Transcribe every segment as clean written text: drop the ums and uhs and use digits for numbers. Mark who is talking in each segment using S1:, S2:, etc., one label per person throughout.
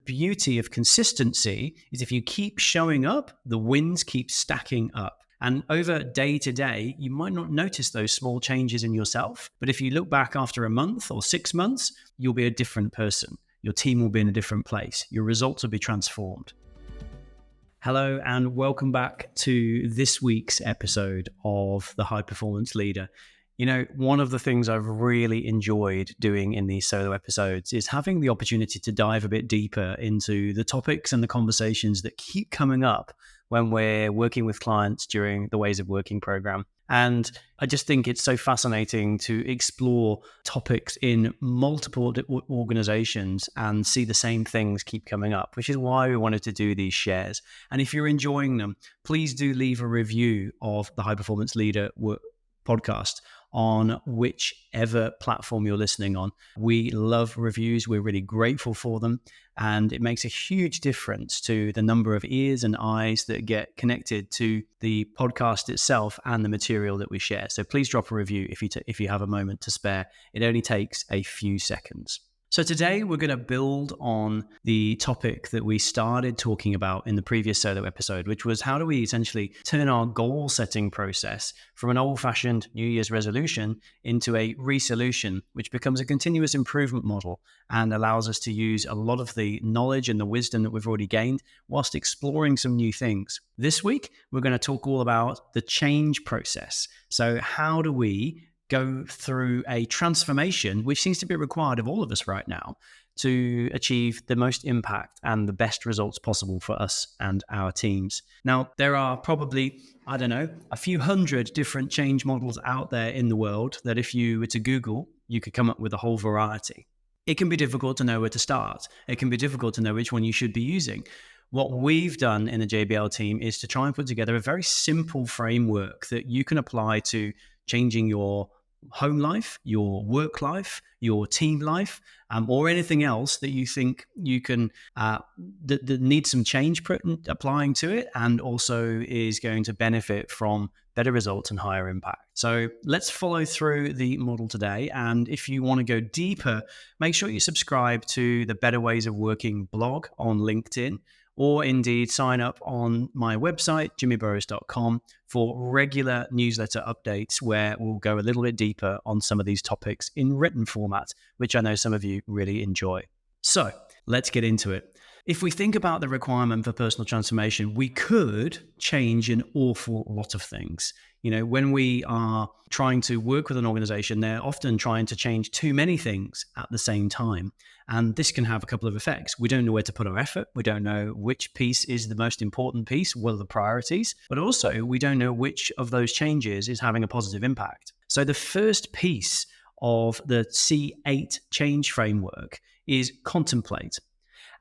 S1: beauty of consistency is if you keep showing up, the wins keep stacking up. And over day to day, you might not notice those small changes in yourself. But if you look back after a month or 6 months, you'll be a different person. Your team will be in a different place. Your results will be transformed. Hello, and welcome back to this week's episode of The High Performance Leader. You know, one of the things I've really enjoyed doing in these solo episodes is having the opportunity to dive a bit deeper into the topics and the conversations that keep coming up when we're working with clients during the Ways of Working program. And I just think it's so fascinating to explore topics in multiple organizations and see the same things keep coming up, which is why we wanted to do these shares. And if you're enjoying them, please do leave a review of the High Performance Leader podcast on whichever platform you're listening on. We love reviews. We're really grateful for them. And it makes a huge difference to the number of ears and eyes that get connected to the podcast itself and the material that we share. So please drop a review if you have a moment to spare. It only takes a few seconds. So today we're going to build on the topic that we started talking about in the previous solo episode, which was how do we essentially turn our goal setting process from an old-fashioned New Year's resolution into a resolution, which becomes a continuous improvement model and allows us to use a lot of the knowledge and the wisdom that we've already gained whilst exploring some new things. This week, we're going to talk all about the change process. So how do we go through a transformation, which seems to be required of all of us right now, to achieve the most impact and the best results possible for us and our teams. Now, there are probably, a few hundred different change models out there in the world that if you were to Google, you could come up with a whole variety. It can be difficult to know where to start. It can be difficult to know which one you should be using. What we've done in the JBL team is to try and put together a very simple framework that you can apply to changing your home life, your work life, your team life, or anything else that you think you can that needs some change applying to it, and also is going to benefit from better results and higher impact. So let's follow through the model today. And if you want to go deeper, make sure you subscribe to the Better Ways of Working blog on LinkedIn, or indeed sign up on my website, jimmyburrows.com, for regular newsletter updates where we'll go a little bit deeper on some of these topics in written format, which I know some of you really enjoy. So let's get into it. If we think about the requirement for personal transformation, we could change an awful lot of things. You know, when we are trying to work with an organization, they're often trying to change too many things at the same time. And this can have a couple of effects. We don't know where to put our effort. We don't know which piece is the most important piece, what are the priorities, but also we don't know which of those changes is having a positive impact. So the first piece of the C8 change framework is contemplate.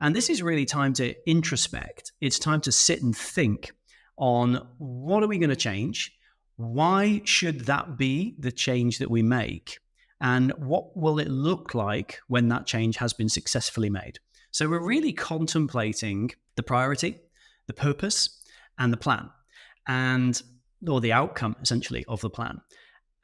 S1: And this is really time to introspect. It's time to sit and think on what are we going to change? Why should that be the change that we make? And what will it look like when that change has been successfully made? So we're really contemplating the priority, the purpose, and the plan, or the outcome, essentially, of the plan.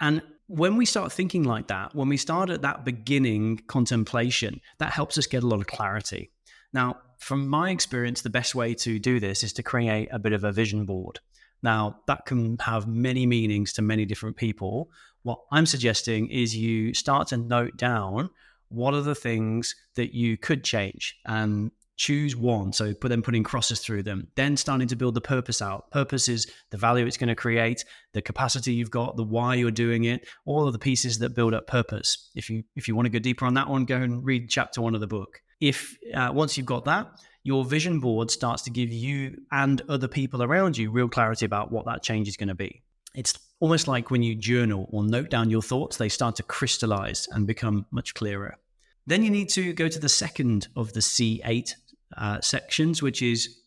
S1: And when we start thinking like that, when we start at that beginning contemplation, that helps us get a lot of clarity. Now, from my experience, the best way to do this is to create a bit of a vision board. Now, that can have many meanings to many different people. What I'm suggesting is you start to note down what are the things that you could change and choose one. So putting crosses through them, then starting to build the purpose out. Purpose is the value it's going to create, the capacity you've got, the why you're doing it, all of the pieces that build up purpose. If you want to go deeper on that one, go and read chapter 1 of the book. If once you've got that, your vision board starts to give you and other people around you real clarity about what that change is going to be. It's almost like when you journal or note down your thoughts, they start to crystallize and become much clearer. Then you need to go to the second of the C8 sections, which is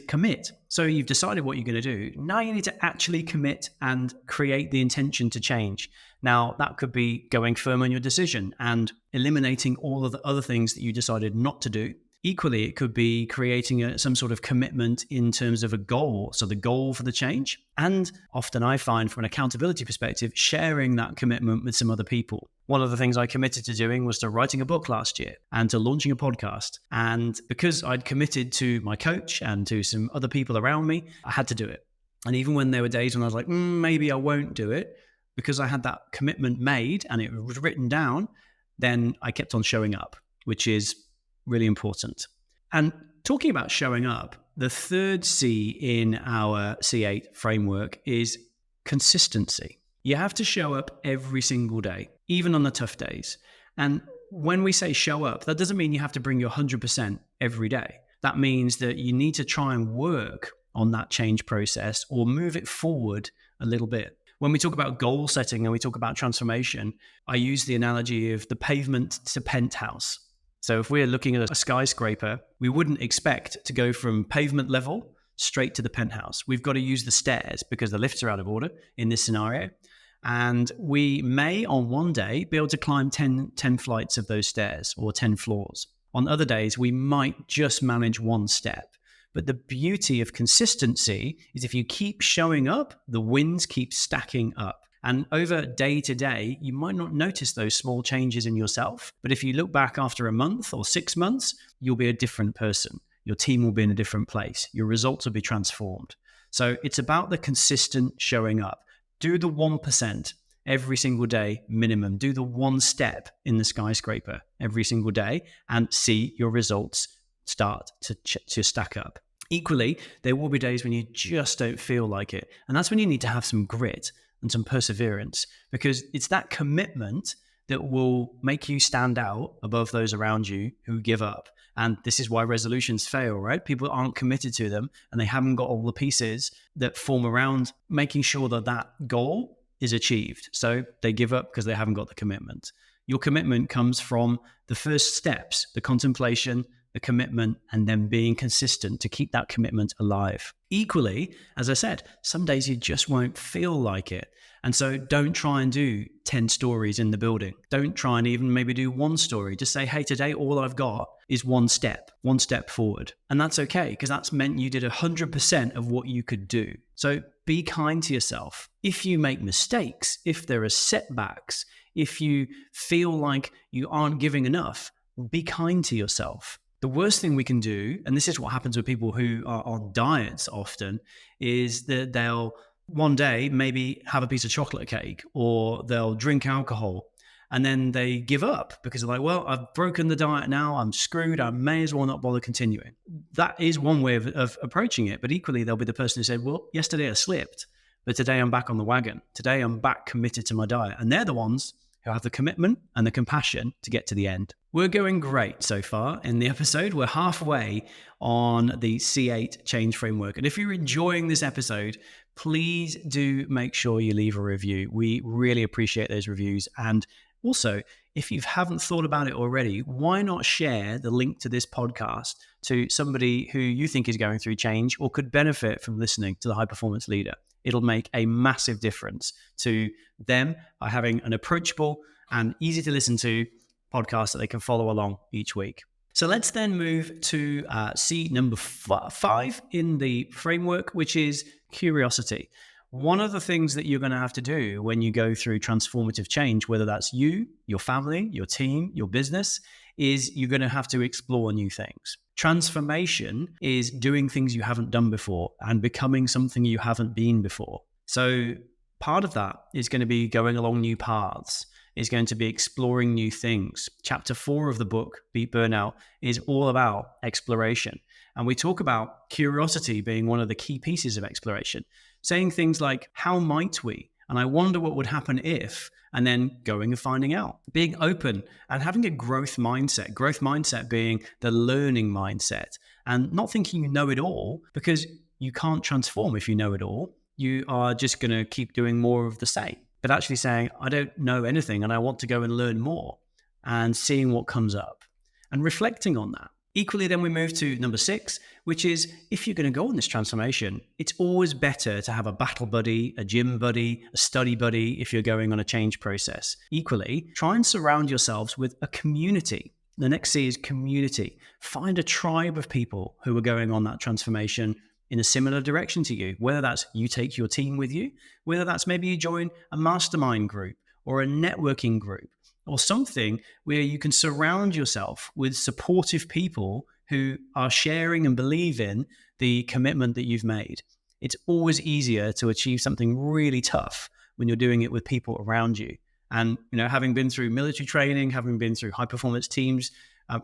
S1: commit. So you've decided what you're going to do. Now you need to actually commit and create the intention to change. Now that could be going firm on your decision and eliminating all of the other things that you decided not to do, Equally, it could be creating some sort of commitment in terms of a goal. So the goal for the change. And often I find from an accountability perspective, sharing that commitment with some other people. One of the things I committed to doing was to writing a book last year and to launching a podcast. And because I'd committed to my coach and to some other people around me, I had to do it. And even when there were days when I was like, maybe I won't do it, because I had that commitment made and it was written down, then I kept on showing up, which is really important. And talking about showing up, the third C in our C8 framework is consistency. You have to show up every single day, even on the tough days. And when we say show up, that doesn't mean you have to bring your 100% every day. That means that you need to try and work on that change process or move it forward a little bit. When we talk about goal setting and we talk about transformation, I use the analogy of the pavement to penthouse. So if we're looking at a skyscraper, we wouldn't expect to go from pavement level straight to the penthouse. We've got to use the stairs because the lifts are out of order in this scenario. And we may on one day be able to climb 10 flights of those stairs or 10 floors. On other days, we might just manage one step. But the beauty of consistency is if you keep showing up, the wins keep stacking up. And over day to day, you might not notice those small changes in yourself. But if you look back after a month or 6 months, you'll be a different person. Your team will be in a different place. Your results will be transformed. So it's about the consistent showing up. Do the 1% every single day minimum. Do the one step in the skyscraper every single day and see your results start to stack up. Equally, there will be days when you just don't feel like it. And that's when you need to have some grit and some perseverance, because it's that commitment that will make you stand out above those around you who give up. And this is why resolutions fail, right? People aren't committed to them and they haven't got all the pieces that form around making sure that that goal is achieved. So they give up because they haven't got the commitment. Your commitment comes from the first steps, the contemplation, the commitment, and then being consistent to keep that commitment alive. Equally, as I said, some days you just won't feel like it. And so don't try and do 10 stories in the building. Don't try and even maybe do one story. Just say, hey, today all I've got is one step forward. And that's okay, because that's meant you did 100% of what you could do. So be kind to yourself. If you make mistakes, if there are setbacks, if you feel like you aren't giving enough, be kind to yourself. The worst thing we can do, and this is what happens with people who are on diets often, is that they'll one day maybe have a piece of chocolate cake or they'll drink alcohol and then they give up because they're like, well, I've broken the diet now, I'm screwed, I may as well not bother continuing. That is one way of approaching it. But equally, there'll be the person who said, well, yesterday I slipped, but today I'm back on the wagon. Today I'm back committed to my diet. And they're the ones who have the commitment and the compassion to get to the end. We're going great so far in the episode. We're halfway on the C8 change framework. And if you're enjoying this episode, please do make sure you leave a review. We really appreciate those reviews. And also, if you haven't thought about it already, why not share the link to this podcast to somebody who you think is going through change or could benefit from listening to the High Performance Leader? It'll make a massive difference to them by having an approachable and easy to listen to podcast that they can follow along each week. So let's then move to C number 5 in the framework, which is curiosity. One of the things that you're going to have to do when you go through transformative change, whether that's you, your family, your team, your business, is you're going to have to explore new things. Transformation is doing things you haven't done before and becoming something you haven't been before. So part of that is going to be going along new paths, is going to be exploring new things. Chapter 4 of the book, Beat Burnout, is all about exploration. And we talk about curiosity being one of the key pieces of exploration, saying things like, how might we? And I wonder what would happen if, and then going and finding out, being open and having a growth mindset being the learning mindset, and not thinking you know it all, because you can't transform if you know it all. You are just going to keep doing more of the same, but actually saying, I don't know anything and I want to go and learn more, and seeing what comes up and reflecting on that. Equally, then we move to number 6, which is if you're going to go on this transformation, it's always better to have a battle buddy, a gym buddy, a study buddy if you're going on a change process. Equally, try and surround yourselves with a community The next C is community. Find a tribe of people who are going on that transformation in a similar direction to you, whether that's you take your team with you, whether that's maybe you join a mastermind group or a networking group or something where you can surround yourself with supportive people who are sharing and believe in the commitment that you've made. It's always easier to achieve something really tough when you're doing it with people around you. And, having been through military training, having been through high performance teams,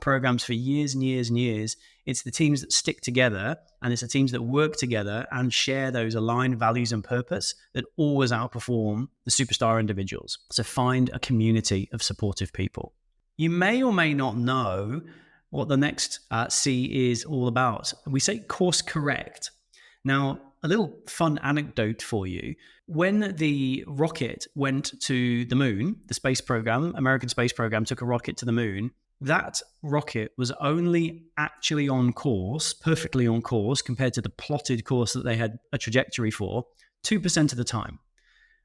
S1: programs for years and years and years, it's the teams that stick together and it's the teams that work together and share those aligned values and purpose that always outperform the superstar individuals. So find a community of supportive people. You may or may not know what the next C is all about. We say course correct. Now, a little fun anecdote for you. When the rocket went to the moon, the space program, American space program, took a rocket to the moon, that rocket was only actually on course, perfectly on course, compared to the plotted course that they had a trajectory for, 2% of the time.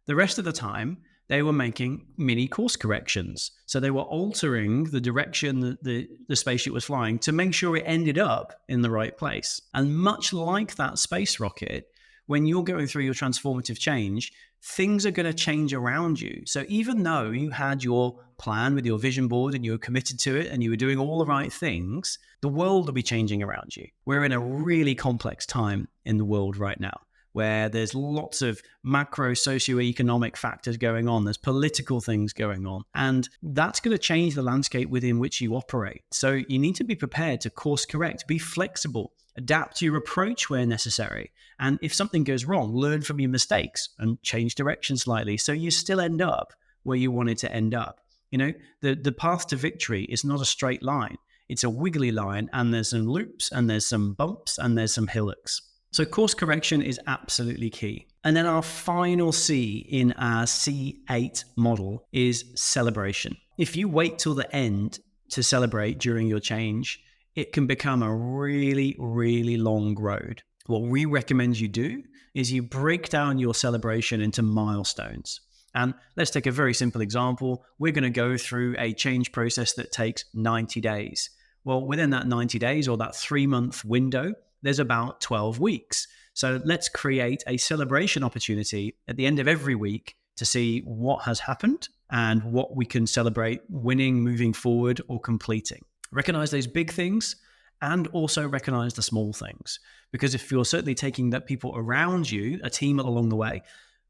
S1: The rest of the time, they were making mini course corrections. So they were altering the direction that the spaceship was flying to make sure it ended up in the right place. And much like that space rocket, when you're going through your transformative change, things are going to change around you. So even though you had your plan with your vision board and you were committed to it and you were doing all the right things, the world will be changing around you. We're in a really complex time in the world right now, where there's lots of macro socioeconomic factors going on. There's political things going on. And that's going to change the landscape within which you operate. So you need to be prepared to course correct, be flexible, adapt your approach where necessary. And if something goes wrong, learn from your mistakes and change direction slightly so you still end up where you wanted to end up. The path to victory is not a straight line. It's a wiggly line, and there's some loops and there's some bumps and there's some hillocks. So course correction is absolutely key. And then our final C in our C8 model is celebration. If you wait till the end to celebrate during your change, it can become a really, really long road. What we recommend you do is you break down your celebration into milestones. And let's take a very simple example. We're going to go through a change process that takes 90 days. Well, within that 90 days or that 3-month window, there's about 12 weeks. So let's create a celebration opportunity at the end of every week to see what has happened and what we can celebrate winning, moving forward, or completing. Recognize those big things and also recognize the small things. Because if you're certainly taking that people around you, a team along the way,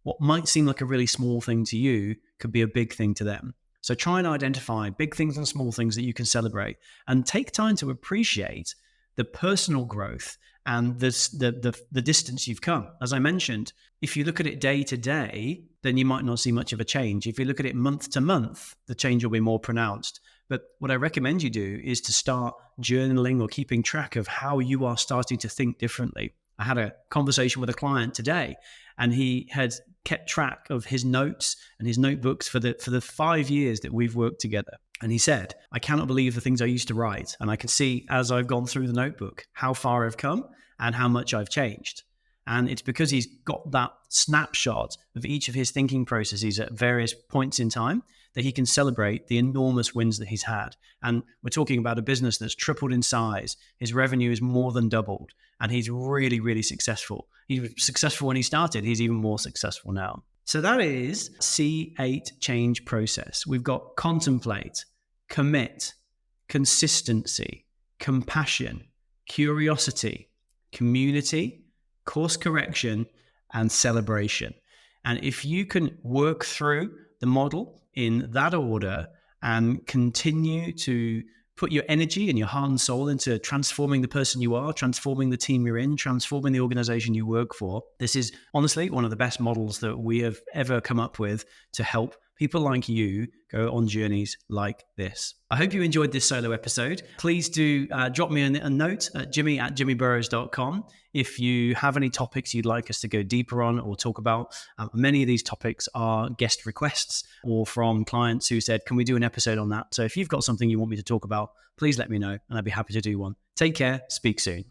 S1: what might seem like a really small thing to you could be a big thing to them. So try and identify big things and small things that you can celebrate and take time to appreciate the personal growth and the distance you've come. As I mentioned, if you look at it day to day, then you might not see much of a change. If you look at it month to month, the change will be more pronounced. But what I recommend you do is to start journaling or keeping track of how you are starting to think differently. I had a conversation with a client today, and he had kept track of his notes and his notebooks for the 5 years that we've worked together. And he said, I cannot believe the things I used to write. And I can see as I've gone through the notebook how far I've come and how much I've changed. And it's because he's got that snapshot of each of his thinking processes at various points in time that he can celebrate the enormous wins that he's had. And we're talking about a business that's tripled in size. His revenue is more than doubled. And he's really, really successful. He was successful when he started. He's even more successful now. So that is C8 change process. We've got contemplate, commit, consistency, compassion, curiosity, community, course correction, and celebration. And if you can work through the model in that order and continue to put your energy and your heart and soul into transforming the person you are, transforming the team you're in, transforming the organization you work for, this is honestly one of the best models that we have ever come up with to help people like you go on journeys like this. I hope you enjoyed this solo episode. Please do drop me a note at jimmy@jimmyburrows.com if you have any topics you'd like us to go deeper on or talk about. Many of these topics are guest requests or from clients who said, can we do an episode on that? So if you've got something you want me to talk about, please let me know and I'd be happy to do one. Take care. Speak soon.